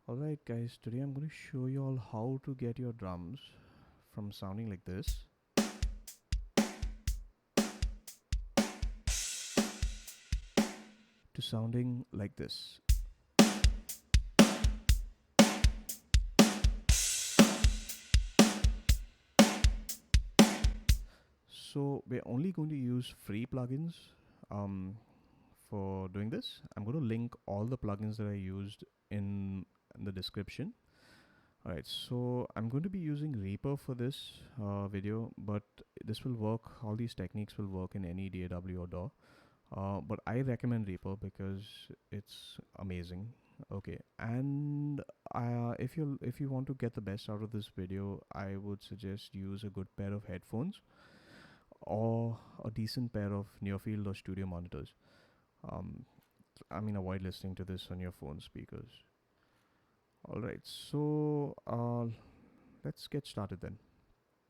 Alright guys, today I'm going to show you all how to get your drums from sounding like this to sounding like this. So we're only going to use free plugins for doing this. I'm going to link all the plugins that I used in the description. Alright, so I'm going to be using Reaper for this video, but this will work, all these techniques will work in any DAW or DAW. But I recommend Reaper because it's amazing. Okay, and if you want to get the best out of this video, I would suggest use a good pair of headphones or a decent pair of near field or studio monitors. Um, avoid listening to this on your phone speakers. All right, so let's get started then.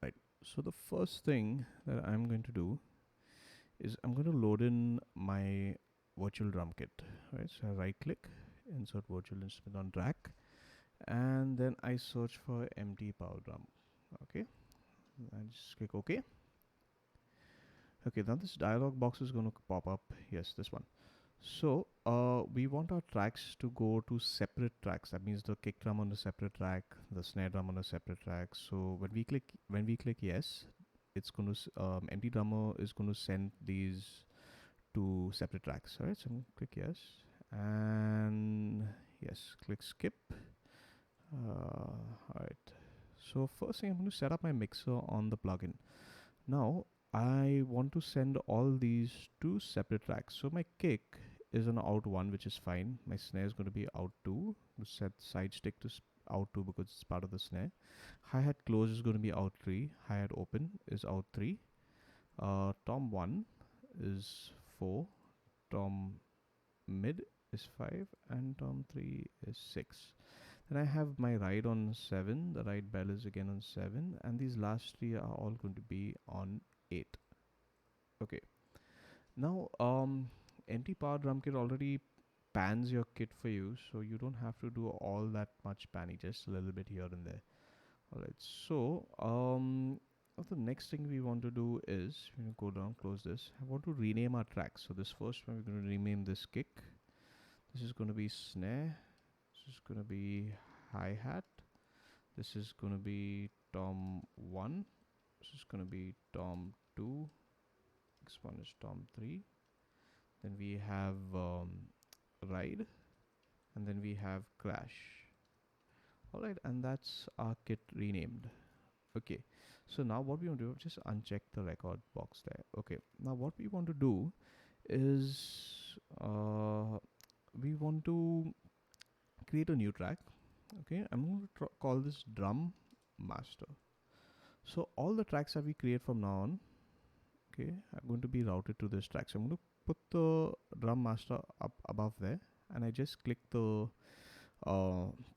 Right. So the first thing that I'm going to do is I'm going to load in my virtual drum kit. Right. So I right click, insert virtual instrument on track, and then I search for empty power drum. Okay. I just click OK. Okay. Now this dialog box is going to pop up. Yes, this one. So we want our tracks to go to separate tracks. That means the kick drum on a separate track, the snare drum on a separate track. So when we click yes, it's going to empty drummer is going to send these to separate tracks. All right, so I'm going to click yes, and yes, click skip. All right. So first thing, I'm going to set up my mixer on the plugin. Now I want to send all these to separate tracks. So my kick is on out 1, which is fine. My snare is going to be out 2. Set side stick to out 2 because it's part of the snare. Hi-hat close is going to be out 3. Hi-hat open is out 3. Tom 1 is 4. Tom mid is 5. And Tom 3 is 6. Then I have my ride on 7. The ride bell is again on 7. And these last 3 are all going to be on 8. Okay. Now, empty power drum kit already pans your kit for you, so you don't have to do all that much panning, just a little bit here and there. Alright, so the next thing we want to do is we're going to go down, close this. I want to rename our tracks. So this first one, we're going to rename this kick. This is going to be snare. This is going to be hi-hat. This is going to be tom 1. This is going to be tom 2. Next one is tom 3. Then we have ride, and then we have crash. Alright, and that's our kit renamed. Okay, so now what we want to do, just uncheck the record box there. Okay, now what we want to do is we want to create a new track. Okay, I'm going to call this drum master. So all the tracks that we create from now on, okay, are going to be routed to this track. So I'm going to put the drum master up above there, and I just click the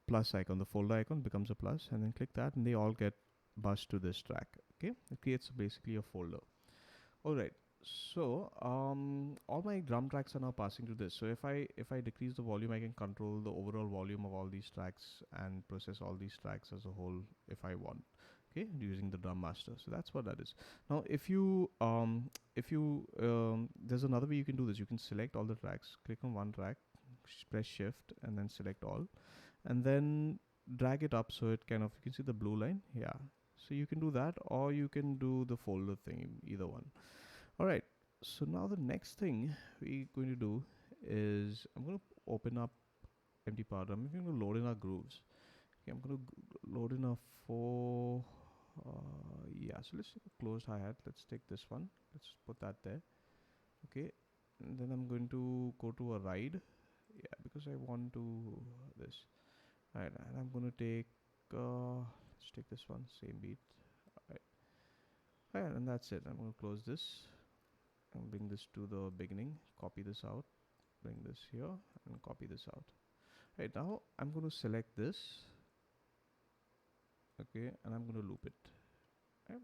plus icon. The folder icon becomes a plus, and then click that, and they all get buzzed to this track. Okay, it creates basically a folder. All right, so all my drum tracks are now passing to this. So if I decrease the volume, I can control the overall volume of all these tracks and process all these tracks as a whole if I want. Okay, using the drum master. So that's what that is. Now if you there's another way you can do this. You can select all the tracks, click on one track, press shift, and then select all, and then drag it up so it kind of, you can see the blue line. Yeah, so you can do that, or you can do the folder thing, either one. All right, so now the next thing we're going to do is I'm going to open up empty power drum. We're going to load in our grooves. Okay, I'm going to load in a 4. Yeah, so let's take a closed hi-hat. Let's take this one. Let's put that there. Okay, and then I'm going to go to a ride. Yeah, because I want to this. Alright, and I'm going to take let's take this one, same beat. Alright, and that's it. I'm going to close this and bring this to the beginning, copy this out, bring this here, and copy this out. Right, now I'm going to select this, okay, and I'm going to loop it. Right.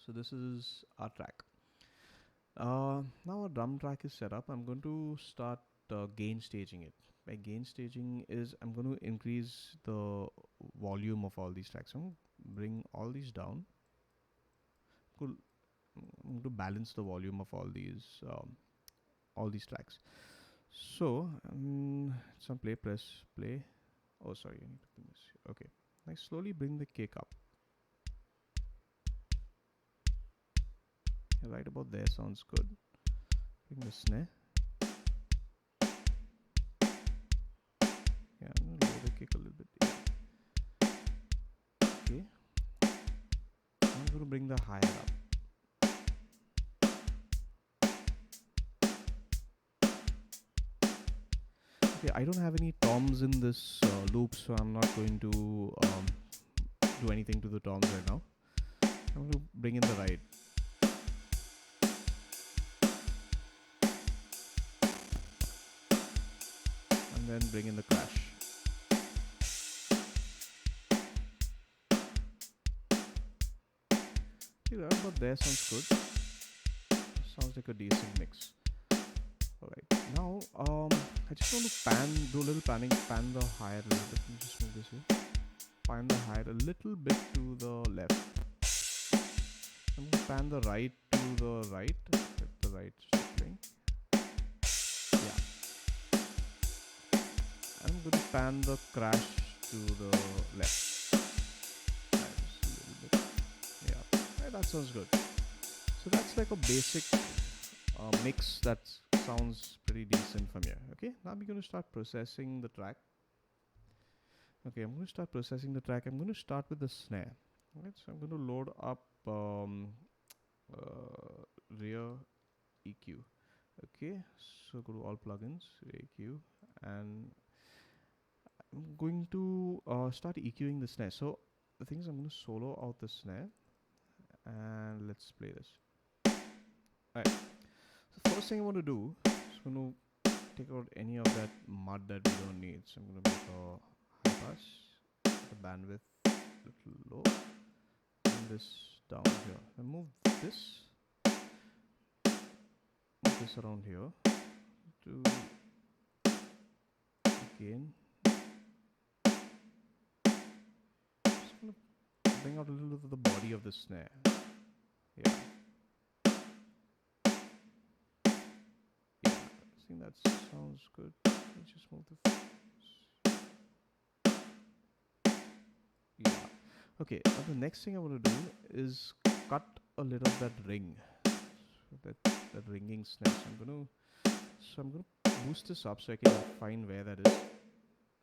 So this is our track. Now our drum track is set up. I'm going to start gain staging it. by gain staging is I'm going to increase the volume of all these tracks. I'm going to bring all these down. I'm going to balance the volume of all these tracks. So it's on play, press play. Oh, sorry, I need to bring this. Okay, I slowly bring the kick up. Right about there sounds good. Bring the snare. Yeah, I'm gonna lower the kick a little bit. Yeah. Okay. I'm gonna bring the hi-hat up. Okay, I don't have any toms in this loop, so I'm not going to do anything to the toms right now. I'm going to bring in the ride. And then bring in the crash. Okay, right about there sounds good. Sounds like a decent mix. Alright, now I just want to do a little panning, pan the hi-hat a little bit. Let me just move this here. Pan the hi-hat a little bit to the left. I'm going to pan the right to the right. Let the right start playing. Yeah. I'm going to pan the crash to the left. Right, just a little bit. Yeah, right, that sounds good. So that's like a basic mix that sounds pretty decent from here. Okay, now we're going to start processing the track. Okay, I'm going to start processing the track. I'm going to start with the snare. Alright, so I'm going to load up rear EQ. Okay, so go to all plugins, EQ, and I'm going to start EQing the snare. So the thing is, I'm going to solo out the snare, and let's play this. Alright, so first thing I want to do is going to take out any of that mud that we don't need. So I'm going to make a high pass, the bandwidth a little low, and this down here. And move this around here to gain. Just gonna bring out a little bit of the body of the snare. Yeah. Yeah, I think that sounds good. Let's just move the yeah. Okay, now the next thing I want to do is cut a little of that ring. So that ringing snare. So I'm gonna boost this up so I can find where that is.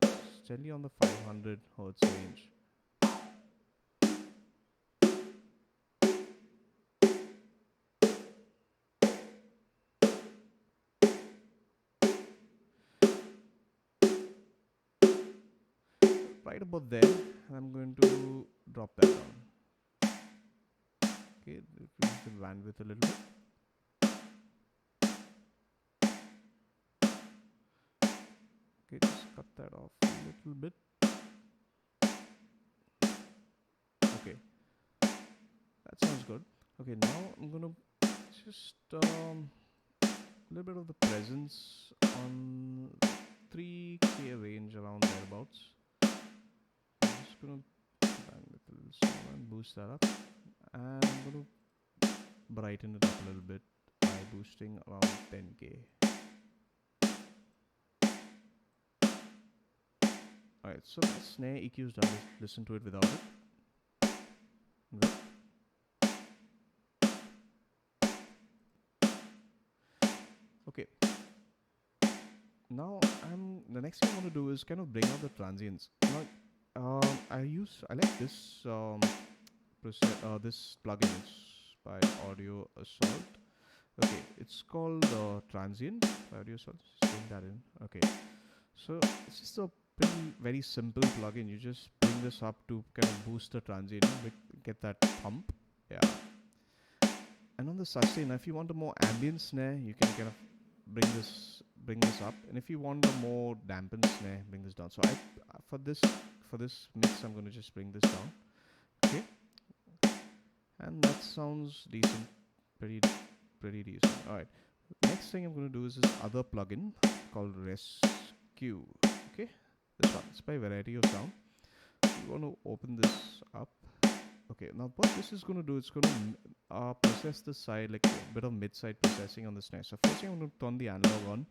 It's generally on the 500 hertz range. Right about there, I'm going to drop that down. Okay, increase the bandwidth a little bit. Okay, just cut that off a little bit. Okay, that sounds good. Okay, now I'm gonna just a little bit of the presence on 3K range around thereabouts. I'm just gonna bandwidth a little smaller and boost that up, and I'm gonna brighten it up a little bit by boosting around 10K. Alright, so my snare EQ is done. Let's listen to it without it. Okay. Now the next thing I want to do is kind of bring out the transients. Now, I like this this plugin. It's by Audio Assault. Okay, it's called Transient by Audio Assault. Just bring that in. Okay, so it's just a very simple plugin. You just bring this up to kind of boost the transient, get that thump. Yeah. And on the sustain, if you want a more ambient snare, you can kind of bring this up, and if you want a more dampened snare, bring this down. So for this mix, I'm going to just bring this down. Okay, and that sounds decent, pretty decent. All right. Next thing I'm going to do is this other plugin called Rescue. EQ. Okay, this one. It's by variety of sound. We want to open this up. Okay, now what this is going to do, it's going to process the side, like a bit of mid-side processing on the snare. So first thing I'm going to turn the analog on.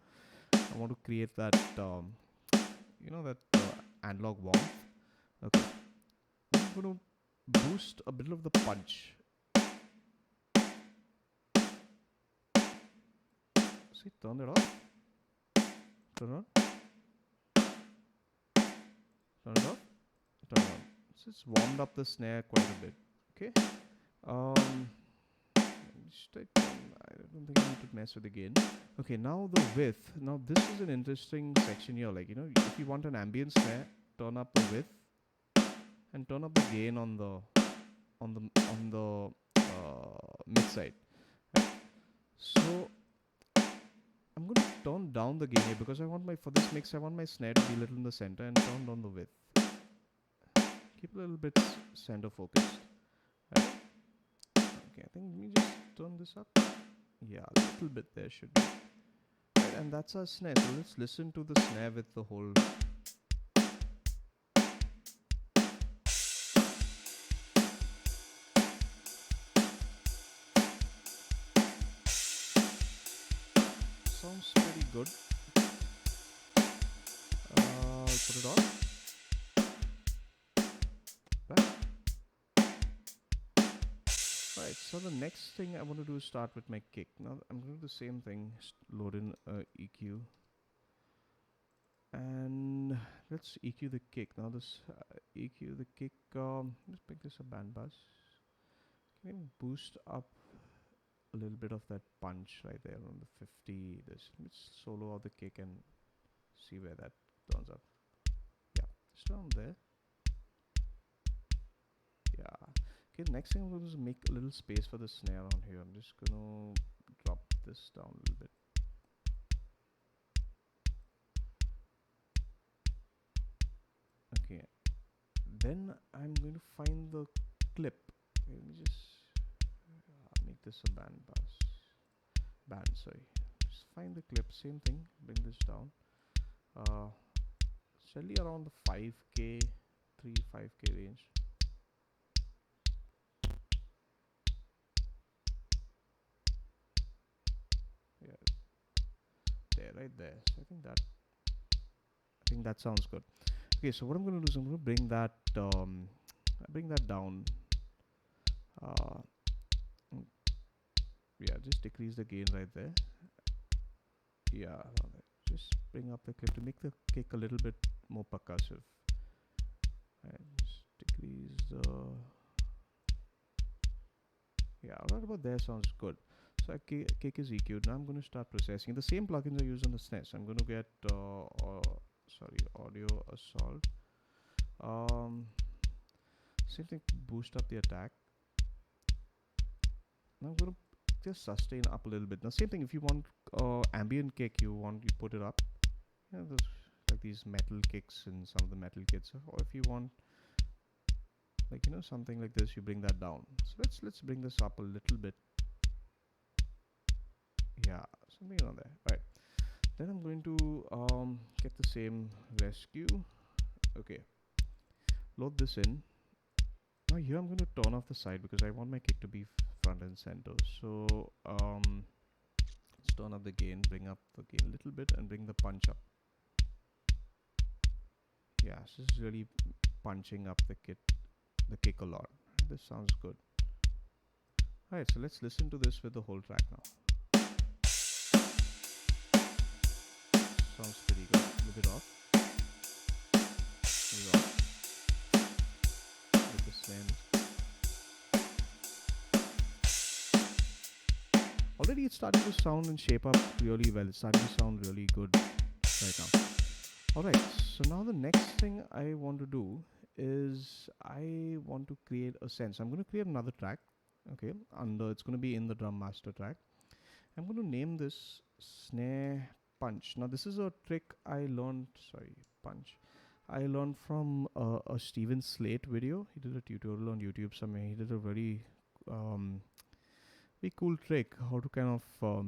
I want to create that, analog warmth. Okay, I'm going to boost a bit of the punch. See, turn it off. Turn it on. Turn it off. Turn it on. So it's warmed up the snare quite a bit. Okay. I don't think I need to mess with the gain. Okay, now the width. Now this is an interesting section here. Like, if you want an ambient snare, turn up the width and turn up the gain on the mid side. Right? So I'm going to turn down the gain here because for this mix I want my snare to be a little in the center and turn down the width. Keep a little bit center focused. Right? Okay, I think let me just turn this up. Yeah, a little bit there should be. Right, and that's our snare. So let's listen to the snare with the whole. Sounds pretty good. I'll put it on. Right. Right, so the next thing I want to do is start with my kick. Now I'm going to do the same thing, load in EQ. And let's EQ the kick. Now this EQ the kick, let's pick this a bandpass. Can we boost up a little bit of that punch right there on the 50. Let's solo out the kick and see where that turns up. Yeah, just down there. Yeah. Okay, next thing I'm going to do is make a little space for the snare on here. I'm just going to drop this down a little bit. Okay. Then I'm going to find the clip. Okay, let me just make this a band. Sorry. Just find the clip. Same thing. Bring this down. Certainly around the 5K, 5K range. Yeah, there, right there. So I think that sounds good. Okay, so what I'm going to do is I'm going to bring that down. Yeah, just decrease the gain right there. Yeah, just bring up the clip to make the kick a little bit more percussive. And just decrease the. Yeah, right about there sounds good. So kick is EQ'd. Now I'm going to start processing. The same plugins I use on the snare. So I'm going to get Audio Assault. Same thing, boost up the attack. Now I'm going to just sustain up a little bit. Now same thing, if you want ambient kick, you put it up. Yeah, there's like these metal kicks in some of the metal kits. Or if you want something like this, you bring that down. So let's bring this up a little bit. Yeah, something around there. Right. Then I'm going to get the same rescue. Okay. Load this in. Now here I'm going to turn off the side because I want my kick to be front and center. So let's turn up the gain, bring up the gain a little bit, and bring the punch up. Yeah, so this is really punching up the kick a lot. This sounds good. Alright, so let's listen to this with the whole track now. Sounds pretty good. Leave it off. Leave it off. With the snare. Already it's starting to sound and shape up really well. It's starting to sound really good right now. Alright, so now the next thing I want to do is I want to create a sense. I'm going to create another track. Okay, it's going to be in the drum master track. I'm going to name this Snare Punch. Now this is a trick I learned, I learned from a Steven Slate video. He did a tutorial on YouTube somewhere. He did a very cool trick how to kind of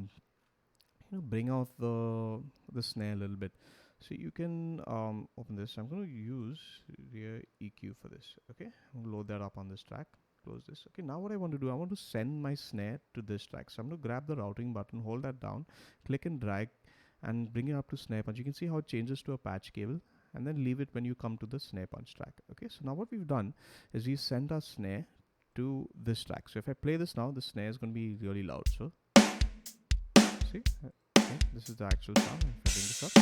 bring out the snare a little bit. So you can open this. I'm going to use rear EQ for this. Okay, I'm going to load that up on this track. Close this. Okay, now what I want to do, I want to send my snare to this track. So I'm going to grab the routing button, hold that down, click and drag, and bring it up to Snare Punch. You can see how it changes to a patch cable, and then leave it when you come to the Snare Punch track. Okay, so now what we've done is we sent our snare to this track. So if I play this now, the snare is going to be really loud. So see, okay, this is the actual sound. If I bring this up,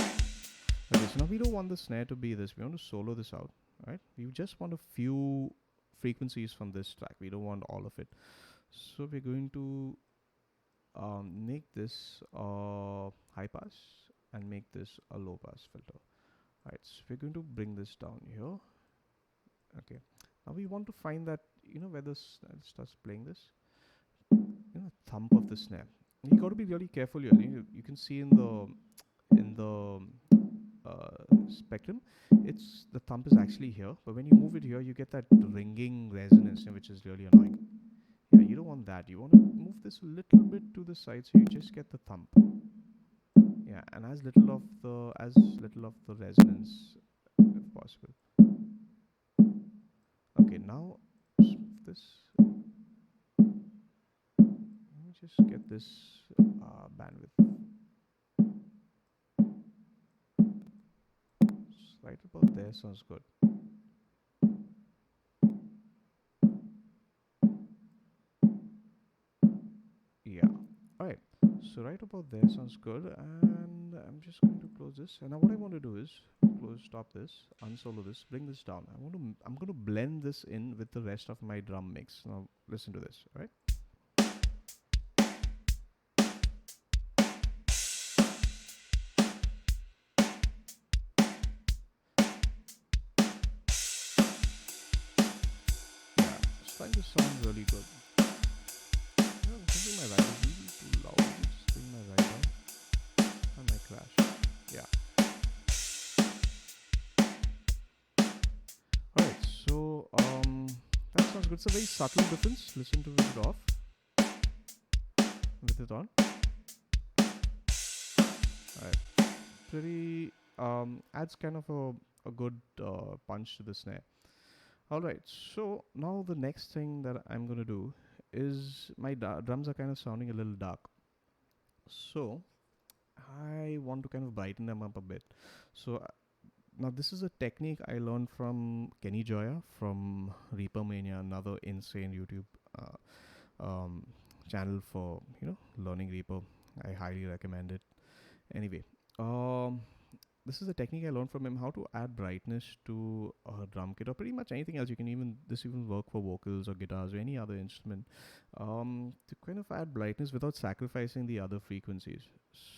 okay, so now we don't want the snare to be this. We want to solo this out, right? We just want a few frequencies from this track. We don't want all of it. So we're going to make this high pass and make this a low pass filter. Alright, so we're going to bring this down here. Okay, now we want to find that, you know, where this starts playing this, you know, thump of the snare. You got to be really careful here. You can see in the spectrum, it's the thump is actually here, but when you move it here, you get that ringing resonance, which is really annoying. Yeah, you don't want that. You want to move this a little bit to the side, so you just get the thump. Yeah, and as little of the resonance if possible. Okay, now move this. Let me just get this bandwidth. Right about there sounds good. Yeah. Alright. So right about there sounds good, and I'm just going to close this. And now what I want to do is stop this, unsolo this, bring this down. I'm going to blend this in with the rest of my drum mix. Now listen to this. All right. It's starting to sound really good. I'm thinking my ride is really too loud. Let me just bring my ride down. I might crash. Yeah. Alright, so that sounds good. It's a very subtle difference. Listen to it off. With it on. Alright. Pretty adds kind of a good punch to the snare. Alright, so now the next thing that I'm gonna do is my drums are kind of sounding a little dark. So I want to kind of brighten them up a bit. So now this is a technique I learned from Kenny Joya from Reaper Mania, another insane YouTube channel for, you know, learning Reaper. I highly recommend it. Anyway, this is a technique I learned from him, how to add brightness to a drum kit or pretty much anything else. You can even work for vocals or guitars or any other instrument, to kind of add brightness without sacrificing the other frequencies.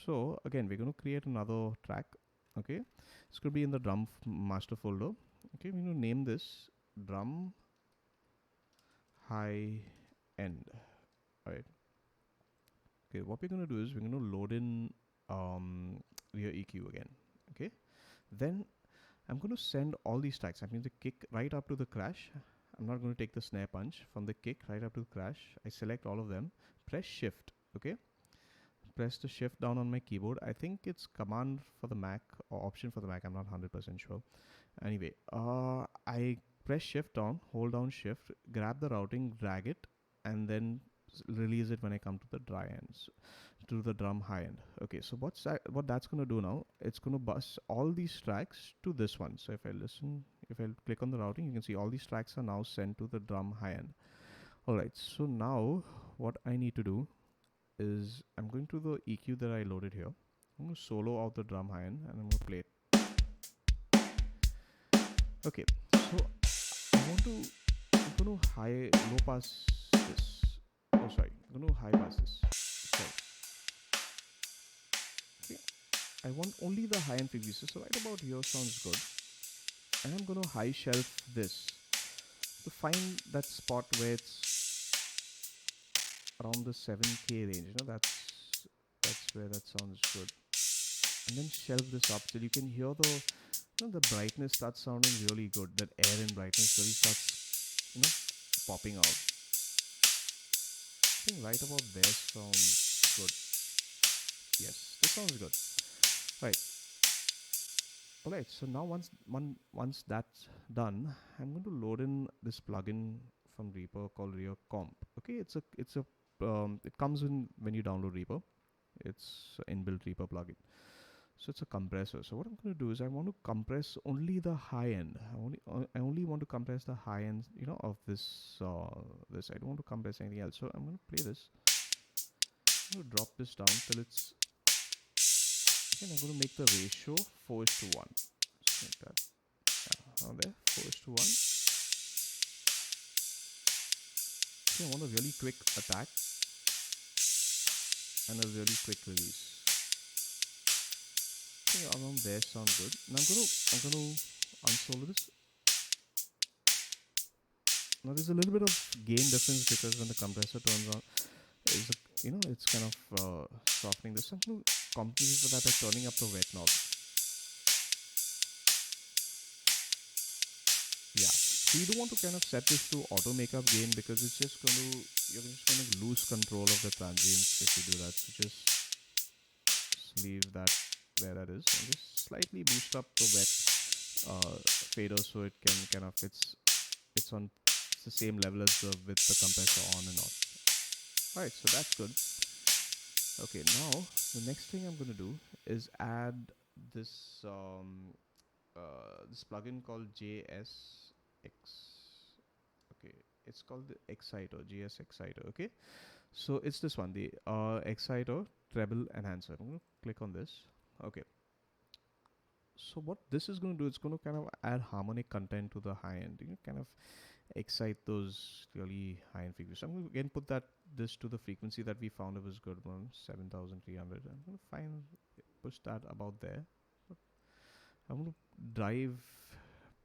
So again, we're going to create another track. Okay, it's going to be in the drum master folder. Okay, we're going to name this drum high end. All right. Okay, what we're going to do is we're going to load in rear EQ again. Okay, then I'm going to send all these tracks. I mean the kick right up to the crash. I'm not going to take the snare punch from the kick right up to the crash. I select all of them, press shift. Okay, press the shift down on my keyboard. I think it's command for the Mac or option for the Mac. I'm not 100% sure. Anyway, I press shift down, hold down shift, grab the routing, drag it, and then release it when I come to the dry ends, to the drum high end. Okay, so what that's going to do now, it's going to bus all these tracks to this one. So if I click on the routing, you can see all these tracks are now sent to the drum high end. Alright, so now what I need to do is I'm going to the EQ that I loaded here. I'm going to solo out the drum high end and I'm going to play it. Okay, so I'm going to low pass this. Oh, sorry, I'm going to high pass this. Sorry. Okay, I want only the high end frequencies. So right about here sounds good. And I'm going to high shelf this to find that spot where it's around the 7K range. You know, that's where that sounds good. And then shelf this up till you can hear the brightness starts sounding really good. That air and brightness really starts, you know, popping out. I think right about there sounds good. Yes, this sounds good. Right. Alright, so now once that's done, I'm going to load in this plugin from Reaper called Rear Comp. Okay, it comes in when you download Reaper. It's an inbuilt Reaper plugin. So it's a compressor. So what I'm going to do is I want to compress only the high end. I only want to compress the high end, of this. I don't want to compress anything else. So I'm going to play this. I'm going to drop this down till it's. Okay, I'm going to make the ratio 4:1. Just like that. Around there, 4:1. Okay, I want a really quick attack and a really quick release. Okay, around there sound good. Now I'm gonna unsolo this. Now there's a little bit of gain difference because when the compressor turns on, it's kind of softening this. I'm going to compensate for that by turning up the wet knob. Yeah. So you don't want to kind of set this to auto makeup gain because you're just going to lose control of the transients if you do that. So just leave that where that is and just slightly boost up the wet fader so it can kind of it's the same level as with the compressor on and off. Alright, so that's good. Okay, now the next thing I'm going to do is add this this plugin called JSX. Okay, it's called the Exciter, JS Exciter. Okay, so it's this one, the Exciter Treble Enhancer. I'm going to click on this. Okay, so what this is going to do, it's going to kind of add harmonic content to the high end. Kind of excite those really high end frequencies. I'm going to again put this to the frequency that we found it was good, one 7,300. I'm going to push that about there. I'm going to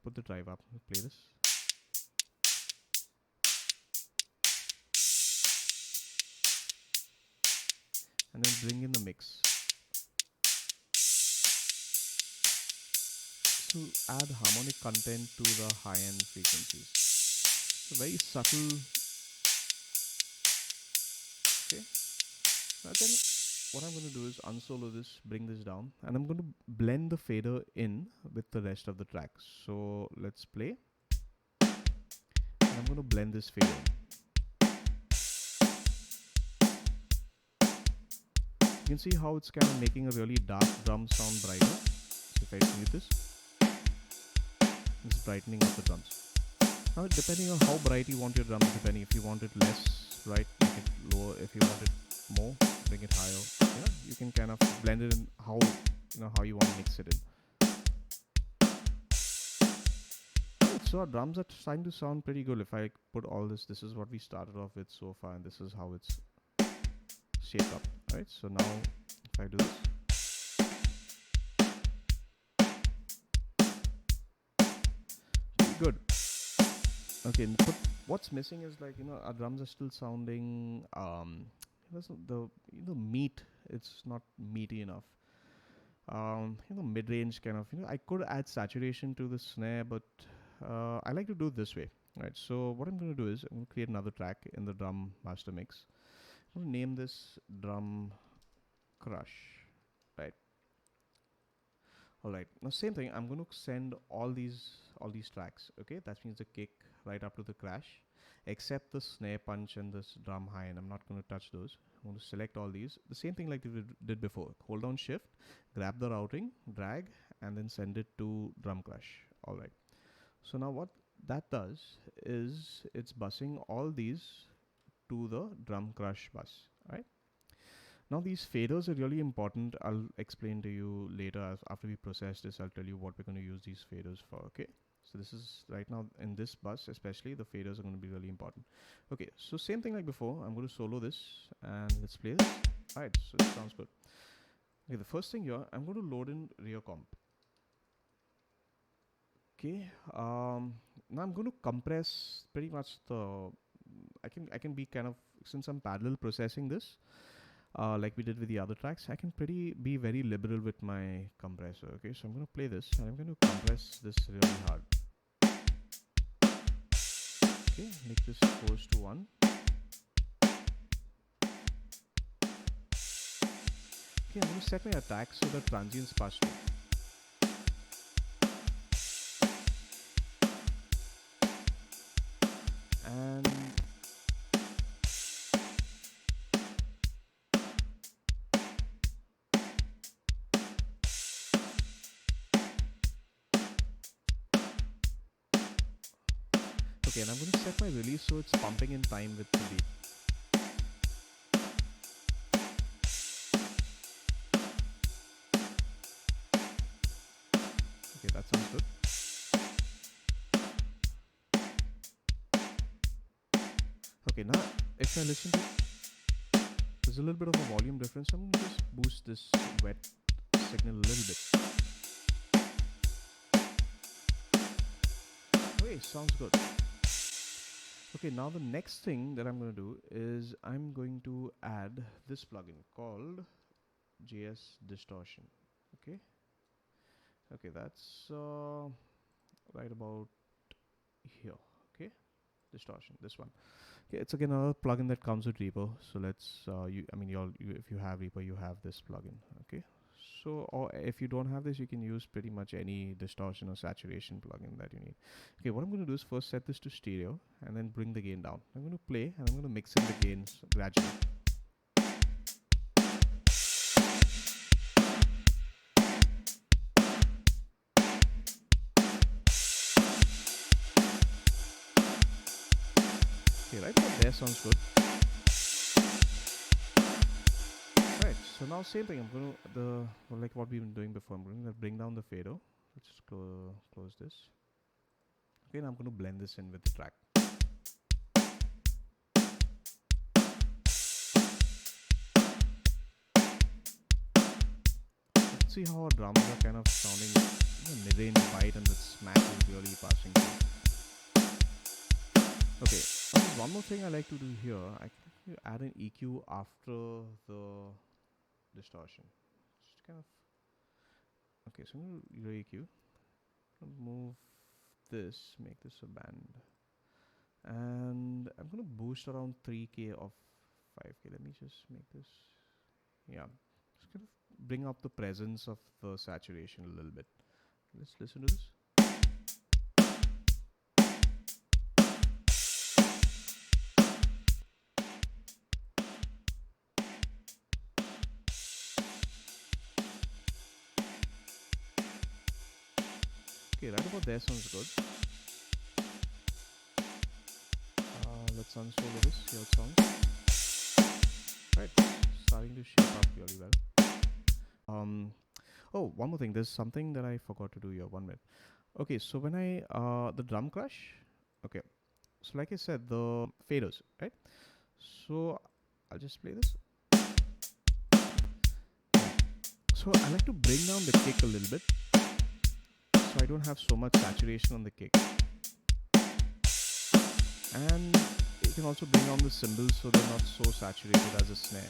put the drive up, play this. And then bring in the mix. To add harmonic content to the high end frequencies. So very subtle. Okay. Now then what I'm going to do is unsolo this, bring this down, and I'm going to blend the fader in with the rest of the tracks. So let's play. And I'm going to blend this fader in. You can see how it's kind of making a really dark drum sound brighter. So if I mute this, it's brightening up the drums. Now depending on how bright you want your drums, depending if you want it less bright, make it lower. If you want it more, bring it higher. You can kind of blend it in how you want to mix it in. Right, so our drums are starting to sound pretty good. If I put all this is what we started off with so far, and this is how it's shaped up. Alright, so now if I do this, pretty good. Okay, but what's missing is our drums are still sounding the meat. It's not meaty enough. Mid-range kind of. I could add saturation to the snare, but I like to do it this way. Right. So what I'm going to do is I'm going to create another track in the drum master mix. I'm going to name this Drum Crush. Right. All right. Now same thing. I'm going to send all these tracks. Okay. That means the kick right up to the crash, except the snare punch and this drum high, and I'm not going to touch those. I'm going to select all these. The same thing like we did before. Hold down shift, grab the routing, drag, and then send it to drum crush. All right. So now what that does is it's busing all these to the drum crush bus. All right. Now these faders are really important. I'll explain to you later after we process this. I'll tell you what we're going to use these faders for. Okay. So this is right now in this bus, especially the faders are going to be really important. Okay, so same thing like before. I'm going to solo this and let's play this. All right, so it sounds good. Okay, the first thing here, I'm going to load in rear comp. Okay, now I'm going to compress pretty much I can be kind of, since I'm parallel processing this, like we did with the other tracks, I can be very liberal with my compressor. Okay, so I'm going to play this and I'm going to compress this really hard. Okay, make this 4:1. Okay, I'm going to set my attack so that transients pass through. And okay, and I'm going to set my release so it's pumping in time with the beat. Okay, that sounds good. Okay, now if I listen to, there's a little bit of a volume difference. I'm going to just boost this wet signal a little bit. Okay, sounds good. Okay, now the next thing that I'm going to do is I'm going to add this plugin called JS Distortion. Okay, okay, that's right about here. Okay, distortion, this one. Okay, it's again another plugin that comes with Reaper. So let's if you have Reaper, you have this plugin. Okay, so or if you don't have this, you can use pretty much any distortion or saturation plugin that you need. Okay, what I'm going to do is first set this to stereo and then bring the gain down. I'm going to play and I'm going to mix in the gains gradually. Okay, right about there sounds good. Right, so now same thing. I'm going to like what we've been doing before. I'm going to bring down the fader. Let's close this. Okay, now I'm going to blend this in with the track. Let's see how our drums are kind of sounding mid-range bite and the smack is really passing through. Okay, one more thing I like to do here, I can add an EQ after the distortion. Just kind of, okay, so I'm going to EQ, move this, make this a band, and I'm going to boost around 3K of 5K. Let me just make this, yeah, just kind of bring up the presence of the saturation a little bit. Let's listen to this. Okay, right about there sounds good. Let's unsolo this, see how it sounds. Right, starting to shape up really well. Oh, one more thing, there's something that I forgot to do here, 1 minute. Okay, so when the drum crush, okay, so like I said, the faders, right? So I'll just play this. So I like to bring down the kick a little bit, so I don't have so much saturation on the kick. And you can also bring down the cymbals so they're not so saturated as a snare.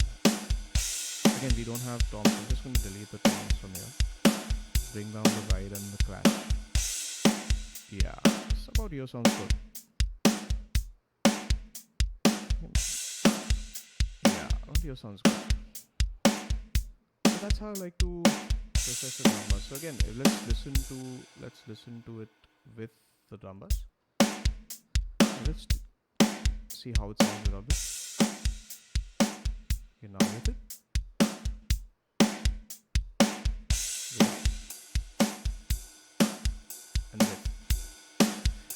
Again, we don't have toms, so I'm just going to delete the toms from here. Bring down the ride and the crash. Yeah, it's about here sounds good. Yeah, about here sounds good. So that's how I like to process the drum bass. So again, let's listen to it with the drum bass. Let's see how it sounds without this. Okay, now with it. And with.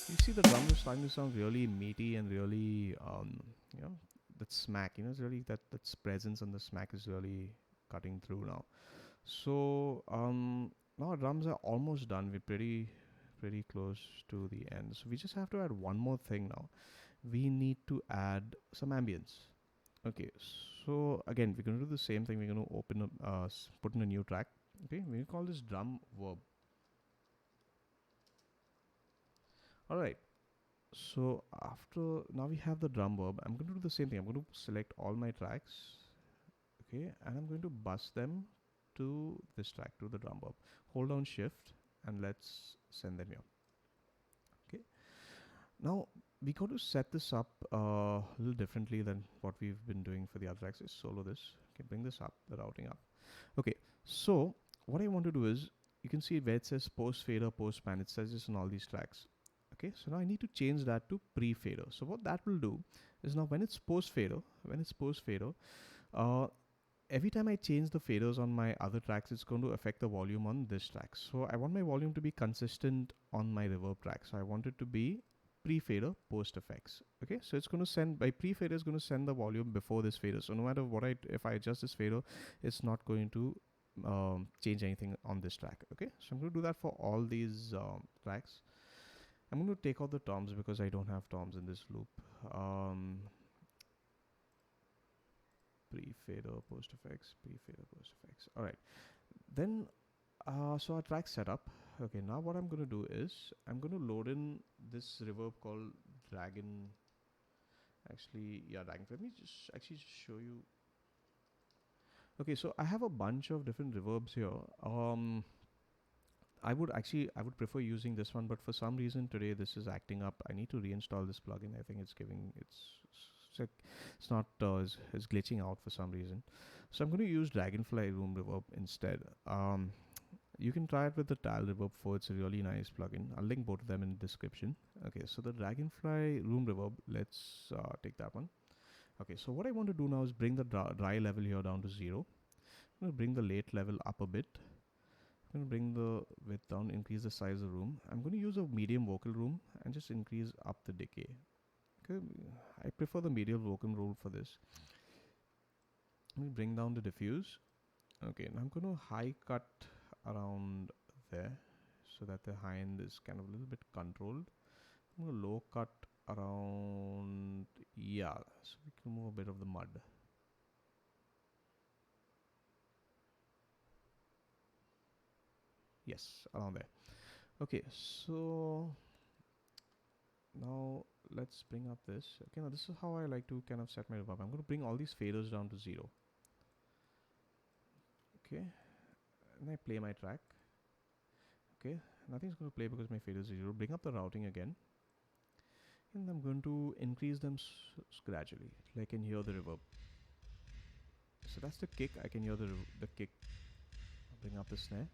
You see the drums are starting to sound really meaty and really, that smack, it's really that presence and the smack is really cutting through now. So now our drums are almost done. We're pretty close to the end. So we just have to add one more thing now. We need to add some ambience. Okay, so again, we're going to do the same thing. We're going to open up, put in a new track. Okay, we call this drum verb. All right. So after now we have the drum verb. I'm going to do the same thing. I'm going to select all my tracks. Okay, and I'm going to bus them to this track, to the drum verb. Hold down shift and let's send them here. Okay. Now we got to set this up a little differently than what we've been doing for the other tracks. Is solo this. Okay, bring this up, the routing up. Okay, so what I want to do is, you can see where it says post fader, post pan. It says this on all these tracks. Okay, so now I need to change that to pre-fader. So what that will do is, now when it's post-fader, uh, every time I change the faders on my other tracks, it's going to affect the volume on this track. So I want my volume to be consistent on my reverb track. So I want it to be pre-fader, post effects. Okay, so it's going to send, by pre-fader is going to send the volume before this fader. So no matter what if I adjust this fader, it's not going to change anything on this track. Okay, so I'm going to do that for all these tracks. I'm going to take out the toms because I don't have toms in this loop. Pre-fader, post effects, pre-fader, post effects. All right, then so our track setup. Okay, now what I'm going to do is I'm going to load in this reverb called Dragon. Actually, yeah, Dragon. Let me just show you. Okay, so I have a bunch of different reverbs here. I would prefer using this one, but for some reason today this is acting up. I need to reinstall this plugin. I think it's not it's glitching out for some reason. So I'm going to use Dragonfly Room Reverb instead. You can try it with the Tile Reverb 4. It's a really nice plugin. I'll link both of them in the description. Okay, so the Dragonfly Room Reverb, let's take that one. Okay, so what I want to do now is bring the dry level here down to 0. I'm going to bring the late level up a bit. I'm going to bring the width down, increase the size of the room. I'm going to use a medium vocal room and just increase up the decay. Okay, I prefer the medium vocal room for this. I'm going to bring down the diffuse. Okay, and I'm going to high cut around there so that the high end is kind of a little bit controlled. I'm going to low cut around, yeah, so we can move a bit of the mud. Yes, around there. Okay, so now let's bring up this. Okay, now this is how I like to kind of set my reverb. I'm going to bring all these faders down to 0. Okay, and I play my track. Okay, nothing's going to play because my faders are 0. Bring up the routing again, and I'm going to increase them gradually. I can hear the reverb. So that's the kick. I can hear the kick. I'll bring up the snare.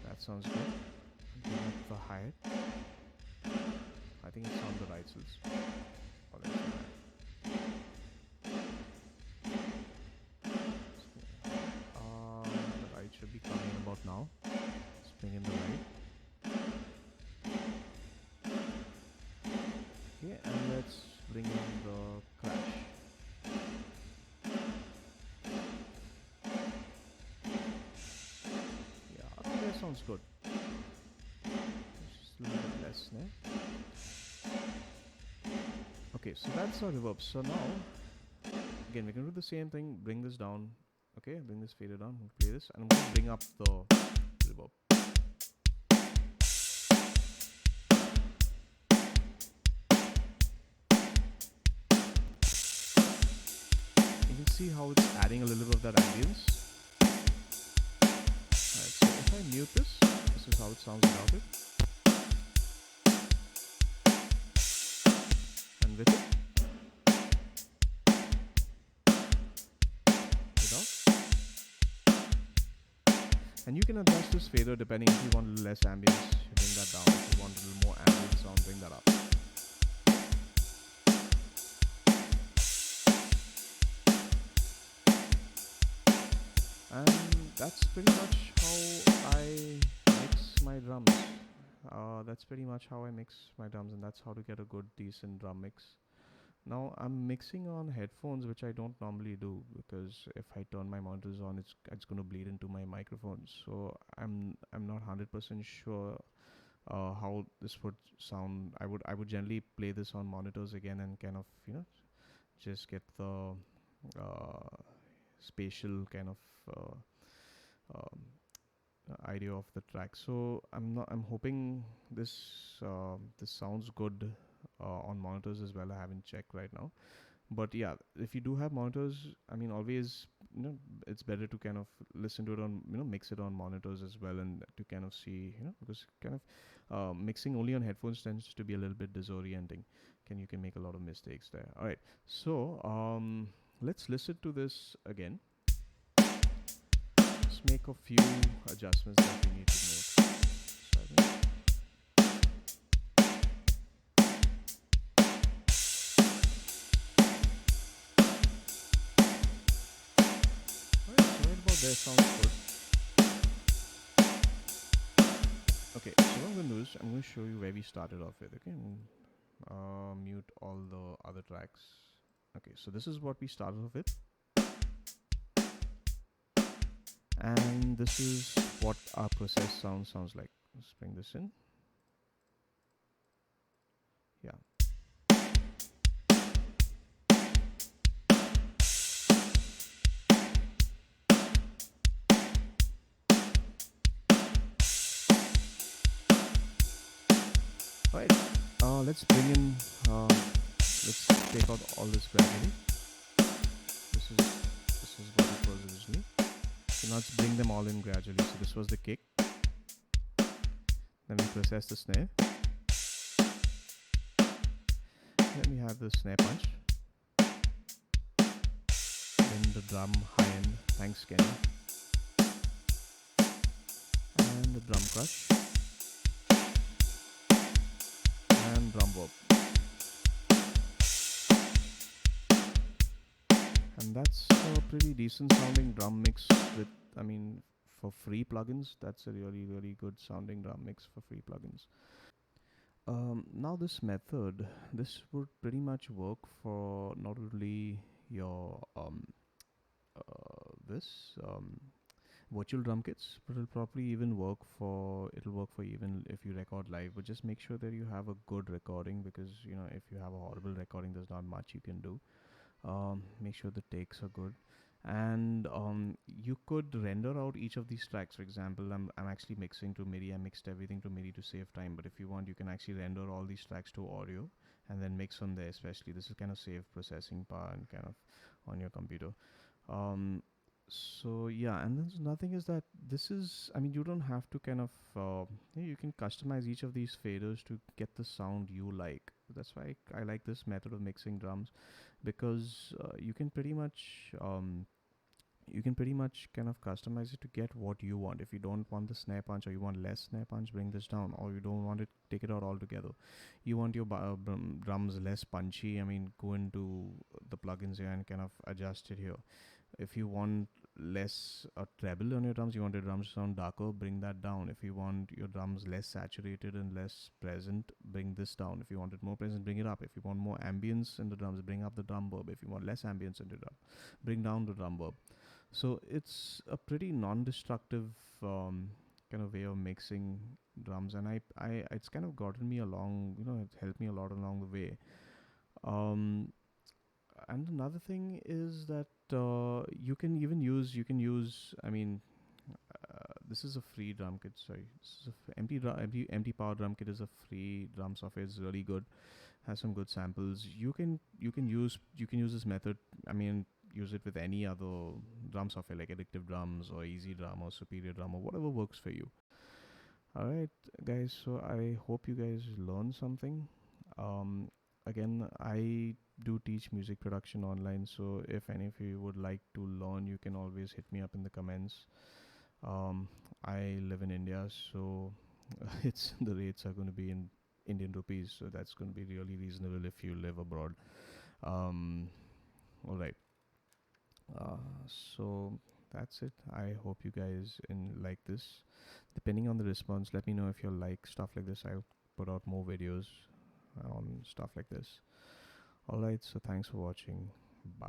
That sounds good. Bring up the hi-hat. I think it's on the right, so it's the right should be coming about now. Let's bring in the right. Okay, and let's bring in the crash. Yeah, that sounds good. Just a little bit less snare. Okay, so that's our reverb. So now, again, we can do the same thing. Bring this down. Okay, bring this fader down. Play this, and I'm going to bring up the reverb. You can see how it's adding a little bit of that ambience. Alright, so if I mute this is how it sounds without it. And with it. And you can adjust this fader depending if you want a little less ambience, you bring that down. If you want a little more ambient sound, bring that up. And that's pretty much how I mix my drums. And that's how to get a good, decent drum mix. Now I'm mixing on headphones, which I don't normally do because if I turn my monitors on, it's going to bleed into my microphones. So I'm not 100% sure how this would sound. I would generally play this on monitors again and kind of just get the spatial kind of idea of the track. So I'm hoping this sounds good on monitors as well. I haven't checked right now, but yeah, if you do have monitors, I mean, always it's better to kind of listen to it on mix it on monitors as well, and to kind of see because kind of mixing only on headphones tends to be a little bit disorienting. You can make a lot of mistakes there. All right, so let's listen to this again. Let's make a few adjustments that we need to make. So there sounds good. Okay, so what I'm going to do is I'm going to show you where we started off with. Okay, mute all the other tracks. Okay, so this is what we started off with, and this is what our process sounds like. Let's bring this in. Yeah. Right. Let's bring in. Let's take out all this gradually. This is what it was originally. So now let's bring them all in gradually. So this was the kick. Then we process the snare. Then we have the snare punch. Then the drum high end. Thanks, Kenny. And the drum crush. And drum bob. And that's a pretty decent sounding drum mix with, I mean, for free plugins, that's a really, really good sounding drum mix for free plugins. Now this method, this would pretty much work for not only your this virtual drum kits, but it'll work for even if you record live. But just make sure that you have a good recording, because if you have a horrible recording, there's not much you can do. Make sure the takes are good, and you could render out each of these tracks. For example, I'm actually mixing to MIDI. I mixed everything to MIDI to save time, but if you want, you can actually render all these tracks to audio and then mix on there. Especially, this is kind of save processing power and kind of on your computer. um, so yeah, and then nothing is that this is, I mean, you don't have to kind of you can customize each of these faders to get the sound you like. That's why I like this method of mixing drums, because you can pretty much kind of customize it to get what you want. If you don't want the snare punch, or you want less snare punch, bring this down. Or you don't want it, take it out altogether. You want your drums less punchy, I mean, go into the plugins here and kind of adjust it here. If you want less treble on your drums, you want your drums to sound darker, bring that down. If you want your drums less saturated and less present, bring this down. If you want it more present, bring it up. If you want more ambience in the drums, bring up the drum burb. If you want less ambience in the drum, bring down the drum burb. So it's a pretty non-destructive kind of way of mixing drums, and it's kind of gotten me along. It helped me a lot along the way. Um, and another thing is that you can use. I mean, this is a free drum kit. Sorry, this is empty power drum kit is a free drum software. It's really good. Has some good samples. You can use this method. I mean, use it with any other drum software like Addictive Drums or Easy Drum or Superior Drum or whatever works for you. All right, guys. So I hope you guys learn something. Um, Again, I do teach music production online. So if any of you would like to learn, you can always hit me up in the comments. Um, I live in India, so it's the rates are going to be in Indian rupees, so that's going to be really reasonable if you live abroad. Um, all right. So that's it. I hope you guys like this. Depending on the response, let me know if you like stuff like this. I'll put out more videos on stuff like this. All right. So thanks for watching. Bye.